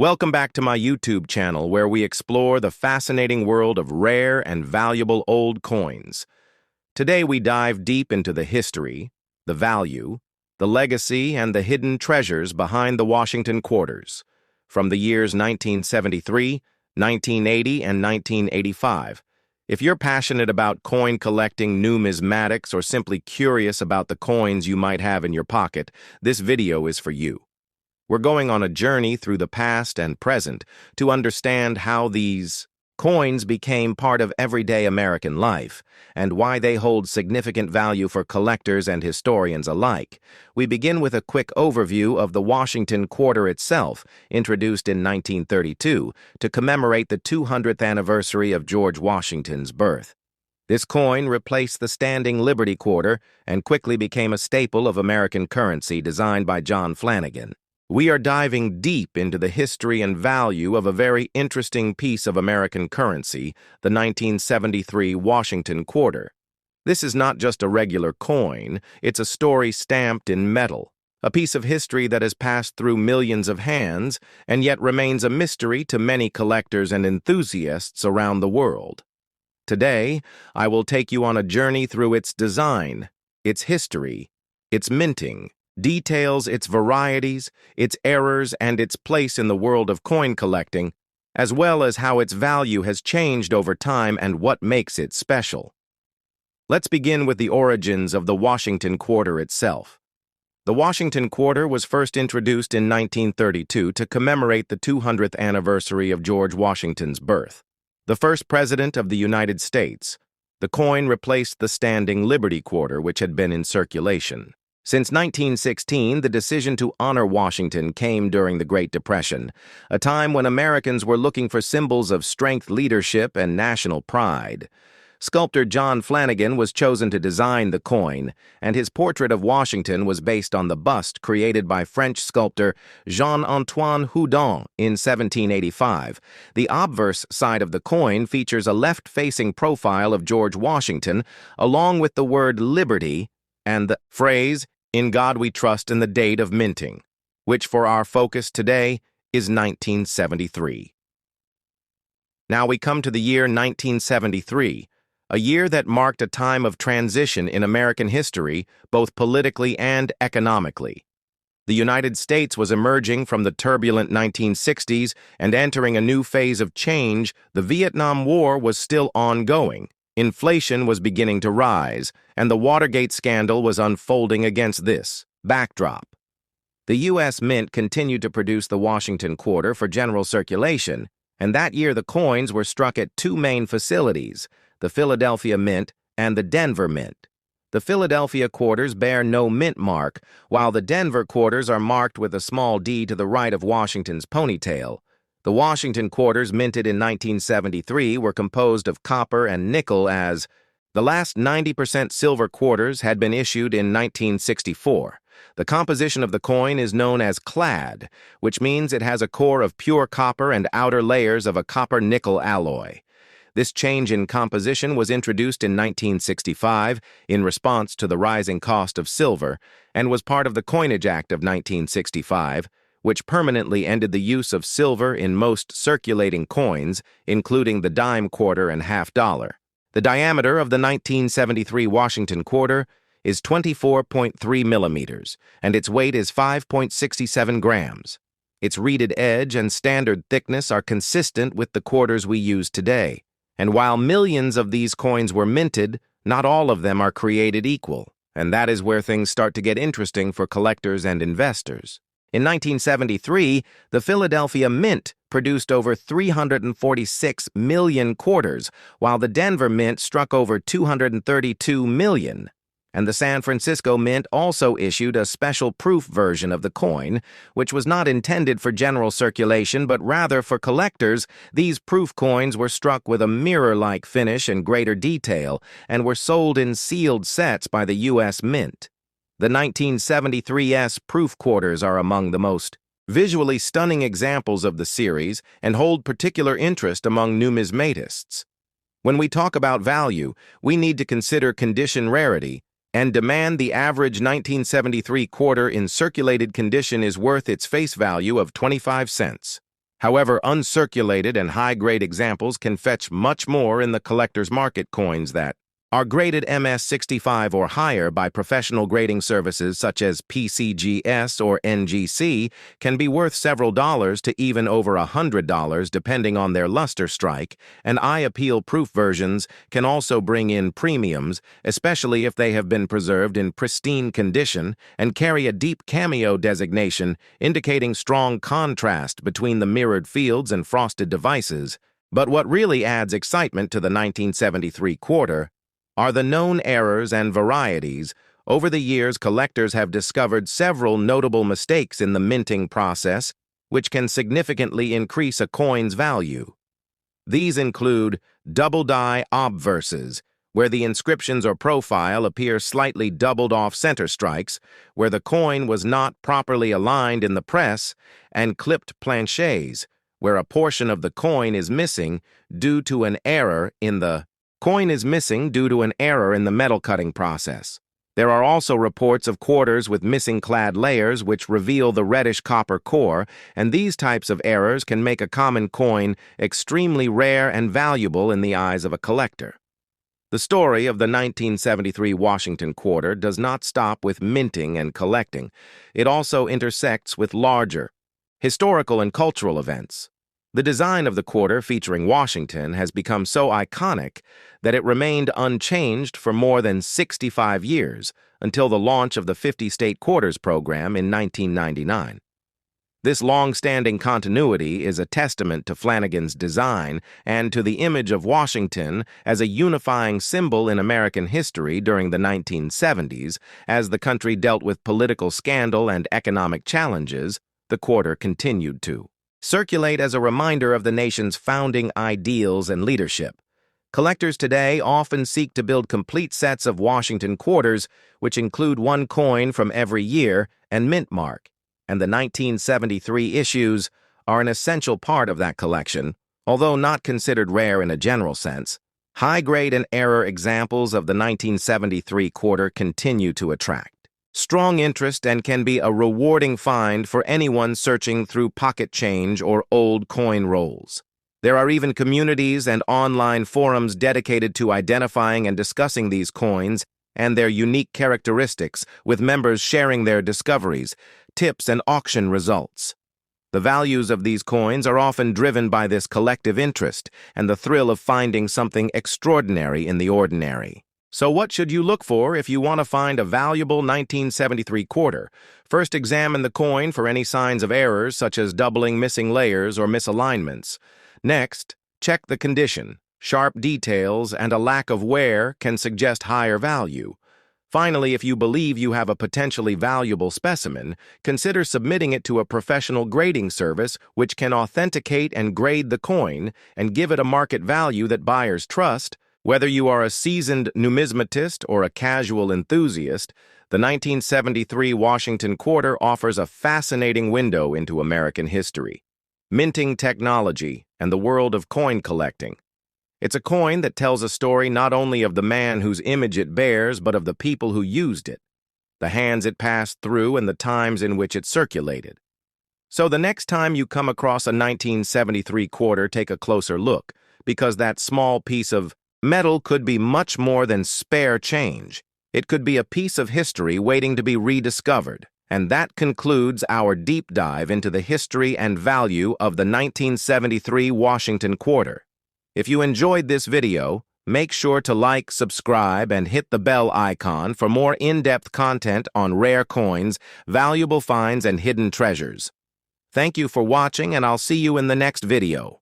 Welcome back to my YouTube channel where we explore the fascinating world of rare and valuable old coins. Today we dive deep into the history, the value, the legacy, and the hidden treasures behind the Washington quarters, from the years 1973, 1980, and 1985. If you're passionate about coin collecting, numismatics, or simply curious about the coins you might have in your pocket, this video is for you. We're going on a journey through the past and present to understand how these coins became part of everyday American life and why they hold significant value for collectors and historians alike. We begin with a quick overview of the Washington quarter itself, introduced in 1932 to commemorate the 200th anniversary of George Washington's birth. This coin replaced the standing Liberty quarter and quickly became a staple of American currency designed by John Flanagan. We are diving deep into the history and value of a very interesting piece of American currency, the 1973 Washington quarter. This is not just a regular coin, it's a story stamped in metal, a piece of history that has passed through millions of hands and yet remains a mystery to many collectors and enthusiasts around the world. Today, I will take you on a journey through its design, its history, its minting, details its varieties, its errors, and its place in the world of coin collecting, as well as how its value has changed over time and what makes it special. Let's begin with the origins of the Washington quarter itself. The Washington quarter was first introduced in 1932 to commemorate the 200th anniversary of George Washington's birth. The first president of the United States, the coin replaced the standing Liberty quarter, which had been in circulation. Since 1916, the decision to honor Washington came during the Great Depression, a time when Americans were looking for symbols of strength, leadership, and national pride. Sculptor John Flanagan was chosen to design the coin, and his portrait of Washington was based on the bust created by French sculptor Jean-Antoine Houdon in 1785. The obverse side of the coin features a left-facing profile of George Washington, along with the word Liberty and the phrase, "In God We Trust," and the date of minting, which for our focus today is 1973. Now we come to the year 1973, a year that marked a time of transition in American history, both politically and economically. The United States was emerging from the turbulent 1960s and entering a new phase of change. The Vietnam War was still ongoing. Inflation was beginning to rise, and the Watergate scandal was unfolding against this backdrop. The U.S. Mint continued to produce the Washington quarter for general circulation, and that year the coins were struck at two main facilities, the Philadelphia Mint and the Denver Mint. The Philadelphia quarters bear no mint mark, while the Denver quarters are marked with a small D to the right of Washington's ponytail. The Washington quarters minted in 1973 were composed of copper and nickel, as the last 90% silver quarters had been issued in 1964. The composition of the coin is known as clad, which means it has a core of pure copper and outer layers of a copper-nickel alloy. This change in composition was introduced in 1965 in response to the rising cost of silver and was part of the Coinage Act of 1965, which permanently ended the use of silver in most circulating coins, including the dime quarter and half dollar. The diameter of the 1973 Washington quarter is 24.3 millimeters, and its weight is 5.67 grams. Its reeded edge and standard thickness are consistent with the quarters we use today, and while millions of these coins were minted, not all of them are created equal, and that is where things start to get interesting for collectors and investors. In 1973, the Philadelphia Mint produced over 346 million quarters, while the Denver Mint struck over 232 million. And the San Francisco Mint also issued a special proof version of the coin, which was not intended for general circulation but rather for collectors. These proof coins were struck with a mirror-like finish and greater detail, and were sold in sealed sets by the U.S. Mint. The 1973's proof quarters are among the most visually stunning examples of the series and hold particular interest among numismatists. When we talk about value, we need to consider condition rarity and demand the average 1973 quarter in circulated condition is worth its face value of 25 cents. However, uncirculated and high-grade examples can fetch much more in the collector's market. Coins that are graded MS65 or higher by professional grading services such as PCGS or NGC can be worth several dollars to even over $100 depending on their luster strike, and eye appeal-proof versions can also bring in premiums, especially if they have been preserved in pristine condition and carry a deep cameo designation indicating strong contrast between the mirrored fields and frosted devices. But what really adds excitement to the 1973 quarter are the known errors and varieties. Over the years, collectors have discovered several notable mistakes in the minting process, which can significantly increase a coin's value. These include double-die obverses, where the inscriptions or profile appear slightly doubled off center strikes, where the coin was not properly aligned in the press, and clipped planchets, where a portion of the coin is missing due to an error in the metal cutting process. There are also reports of quarters with missing clad layers which reveal the reddish copper core, and these types of errors can make a common coin extremely rare and valuable in the eyes of a collector. The story of the 1973 Washington quarter does not stop with minting and collecting. It also intersects with larger historical and cultural events. The design of the quarter featuring Washington has become so iconic that it remained unchanged for more than 65 years until the launch of the 50-state quarters program in 1999. This long-standing continuity is a testament to Flanigan's design and to the image of Washington as a unifying symbol in American history during the 1970s. As the country dealt with political scandal and economic challenges, the quarter continued to circulate as a reminder of the nation's founding ideals and leadership. Collectors today often seek to build complete sets of Washington quarters, which include one coin from every year and mint mark, and the 1973 issues are an essential part of that collection, although not considered rare in a general sense. High-grade and error examples of the 1973 quarter continue to attract strong interest and can be a rewarding find for anyone searching through pocket change or old coin rolls. There are even communities and online forums dedicated to identifying and discussing these coins and their unique characteristics, with members sharing their discoveries, tips, and auction results. The values of these coins are often driven by this collective interest and the thrill of finding something extraordinary in the ordinary. So what should you look for if you want to find a valuable 1973 quarter? First, examine the coin for any signs of errors such as doubling, missing layers, or misalignments. Next, check the condition. Sharp details and a lack of wear can suggest higher value. Finally, if you believe you have a potentially valuable specimen, consider submitting it to a professional grading service which can authenticate and grade the coin and give it a market value that buyers trust. Whether you are a seasoned numismatist or a casual enthusiast, the 1973 Washington quarter offers a fascinating window into American history, minting technology, and the world of coin collecting. It's a coin that tells a story not only of the man whose image it bears, but of the people who used it, the hands it passed through, and the times in which it circulated. So the next time you come across a 1973 quarter, take a closer look, because that small piece of metal could be much more than spare change. It could be a piece of history waiting to be rediscovered. And that concludes our deep dive into the history and value of the 1973 Washington quarter. If you enjoyed this video, make sure to like, subscribe, and hit the bell icon for more in-depth content on rare coins, valuable finds, and hidden treasures. Thank you for watching, and I'll see you in the next video.